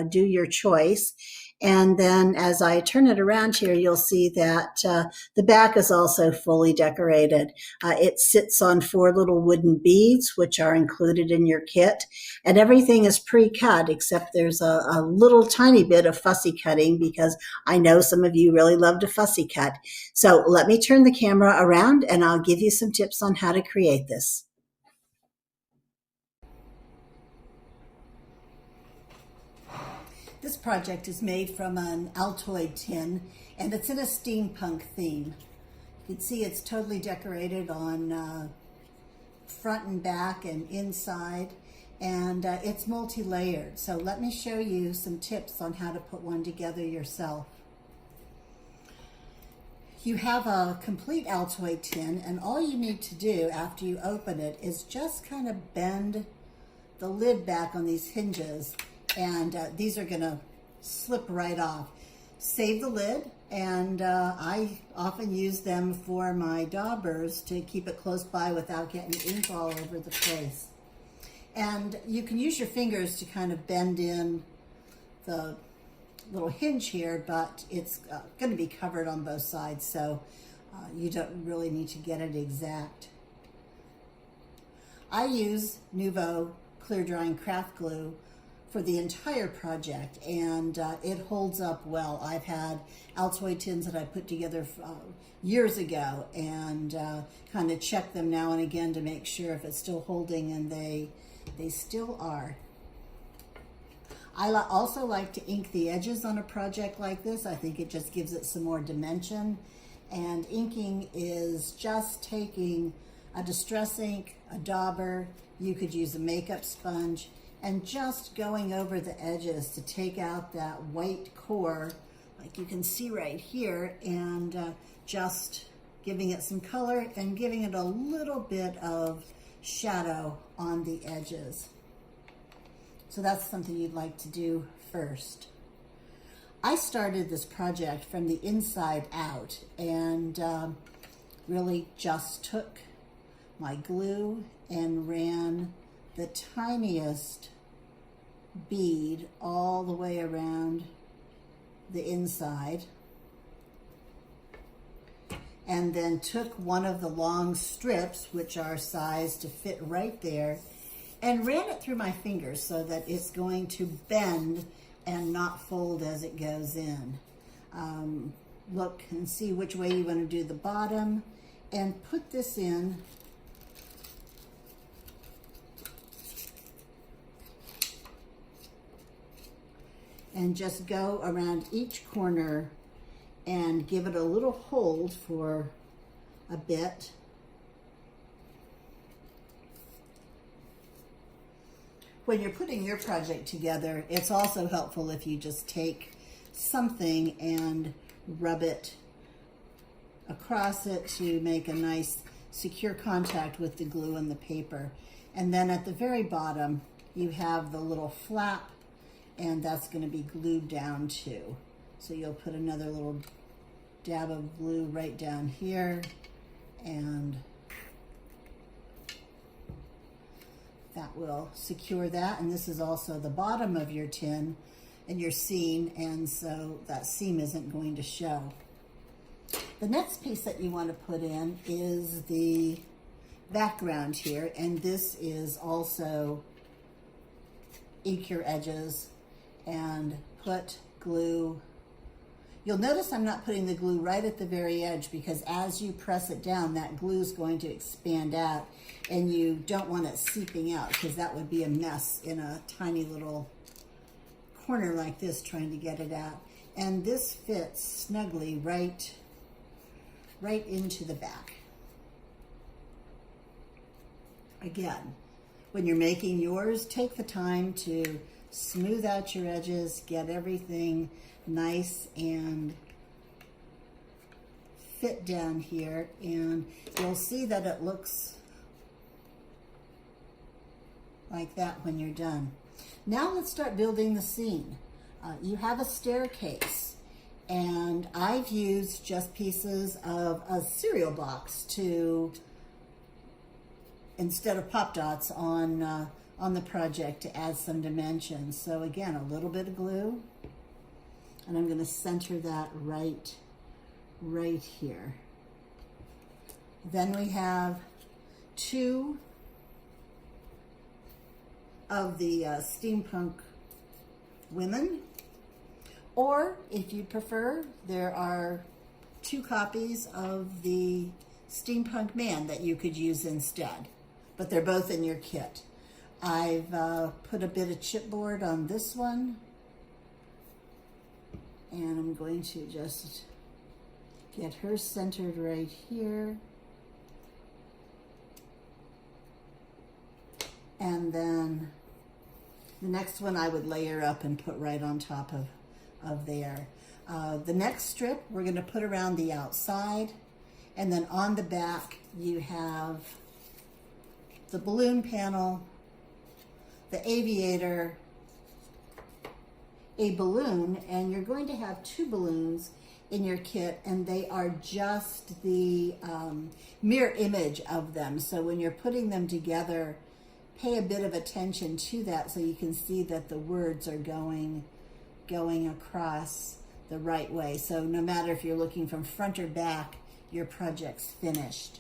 do your choice. And then as I turn it around here, you'll see that the back is also fully decorated. It sits on 4 little wooden beads, which are included in your kit. And everything is pre-cut, except there's a little tiny bit of fussy cutting because I know some of you really love to fussy cut. So let me turn the camera around and I'll give you some tips on how to create this. This project is made from an Altoid tin, and it's in a steampunk theme. You can see it's totally decorated on front and back and inside, and it's multi-layered. So let me show you some tips on how to put one together yourself. You have a complete Altoid tin, and all you need to do after you open it is just kind of bend the lid back on these hinges, and these are going to slip right off. Save the lid, and I often use them for my daubers to keep it close by without getting ink all over the place. And you can use your fingers to kind of bend in the little hinge here, but it's going to be covered on both sides, so you don't really need to get it exact. I use Nuvo clear drying craft glue for the entire project, and it holds up well. I've had Altoid tins that I put together years ago, and kind of check them now and again to make sure if it's still holding, and they still are. I also like to ink the edges on a project like this. I think it just gives it some more dimension, and inking is just taking a distress ink, a dauber, you could use a makeup sponge, and just going over the edges to take out that white core, like you can see right here, and just giving it some color and giving it a little bit of shadow on the edges. So that's something you'd like to do first. I started this project from the inside out, and really just took my glue and ran the tiniest bead all the way around the inside, and then took one of the long strips, which are sized to fit right there, and ran it through my fingers so that it's going to bend and not fold as it goes in. Look and see which way you want to do the bottom, and put this in and just go around each corner and give it a little hold for a bit. When you're putting your project together, it's also helpful if you just take something and rub it across it to make a nice secure contact with the glue and the paper. And then at the very bottom, you have the little flap, and that's going to be glued down too. So you'll put another little dab of glue right down here, and that will secure that. And this is also the bottom of your tin and your seam, and so that seam isn't going to show. The next piece that you want to put in is the background here, and this is also ink your edges and put glue. You'll notice I'm not putting the glue right at the very edge, because as you press it down, that glue is going to expand out, and you don't want it seeping out, because that would be a mess in a tiny little corner like this trying to get it out. And this fits snugly right into the back. Again, when you're making yours, take the time to smooth out your edges, get everything nice and fit down here, and you'll see that it looks like that when you're done. Now let's start building the scene. You have a staircase, and I've used just pieces of a cereal box to, instead of pop dots on on the project to add some dimension. So again, a little bit of glue, and I'm going to center that right here. Then we have 2 of the steampunk women, or if you prefer, there are 2 copies of the steampunk man that you could use instead, but they're both in your kit. I've put a bit of chipboard on this one, and I'm going to just get her centered right here. And then the next one I would layer up and put right on top of there. The next strip we're going to put around the outside, and then on the back you have the balloon panel, the aviator, a balloon, and you're going to have 2 balloons in your kit, and they are just the mirror image of them. So when you're putting them together, pay a bit of attention to that so you can see that the words are going across the right way. So no matter if you're looking from front or back, your project's finished.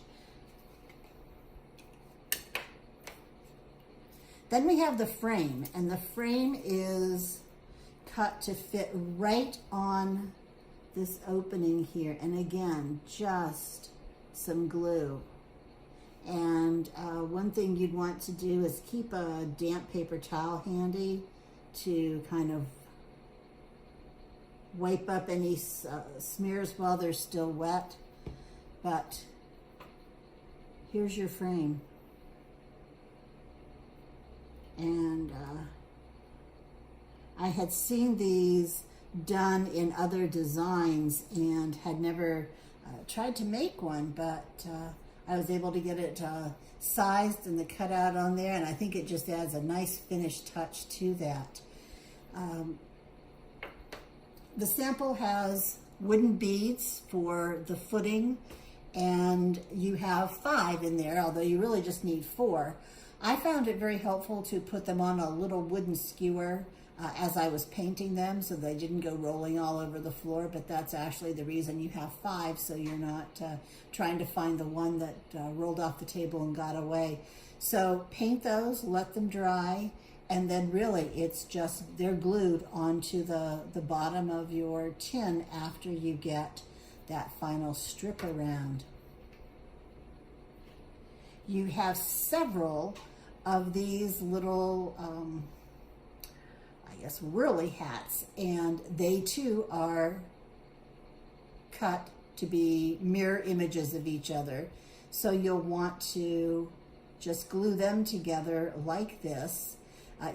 Then we have the frame, and the frame is cut to fit right on this opening here. And again, just some glue. And one thing you'd want to do is keep a damp paper towel handy to kind of wipe up any smears while they're still wet. But here's your frame. And I had seen these done in other designs and had never tried to make one, but I was able to get it sized and the cutout on there, and I think it just adds a nice finished touch to that. The sample has wooden beads for the footing, and you have 5 in there, although you really just need 4. I found it very helpful to put them on a little wooden skewer as I was painting them, so they didn't go rolling all over the floor, but that's actually the reason you have 5, so you're not trying to find the one that rolled off the table and got away. So paint those, let them dry, and then really it's just, they're glued onto the bottom of your tin after you get that final strip around. You have several of these little I guess whirly hats, and they too are cut to be mirror images of each other. So you'll want to just glue them together like this.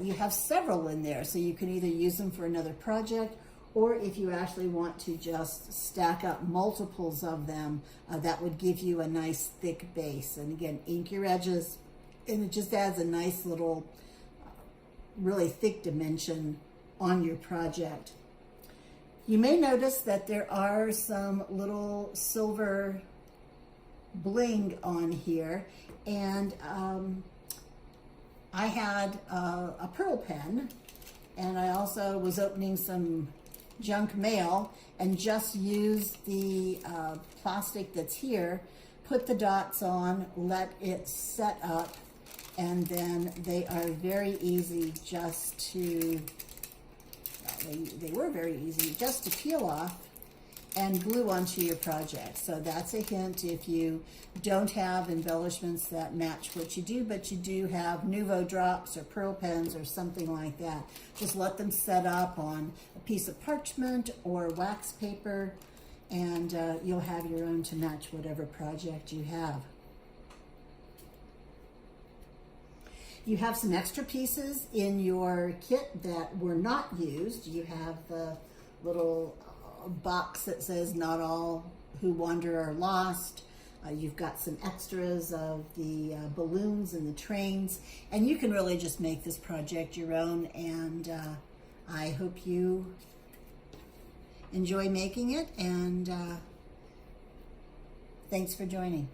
You have several in there, so you can either use them for another project, or if you actually want to just stack up multiples of them, that would give you a nice thick base. And again, ink your edges, and it just adds a nice little really thick dimension on your project. You may notice that there are some little silver bling on here, and I had a pearl pen, and I also was opening some junk mail and just used the plastic that's here, put the dots on, let it set up, and then they are very easy just to, they were very easy just to peel off and glue onto your project. So that's a hint if you don't have embellishments that match what you do, but you do have Nouveau drops or pearl pens or something like that. Just let them set up on a piece of parchment or wax paper, and you'll have your own to match whatever project you have. You have some extra pieces in your kit that were not used. You have the little box that says "Not all who wander are lost." You've got some extras of the balloons and the trains, and you can really just make this project your own, and I hope you enjoy making it, and thanks for joining.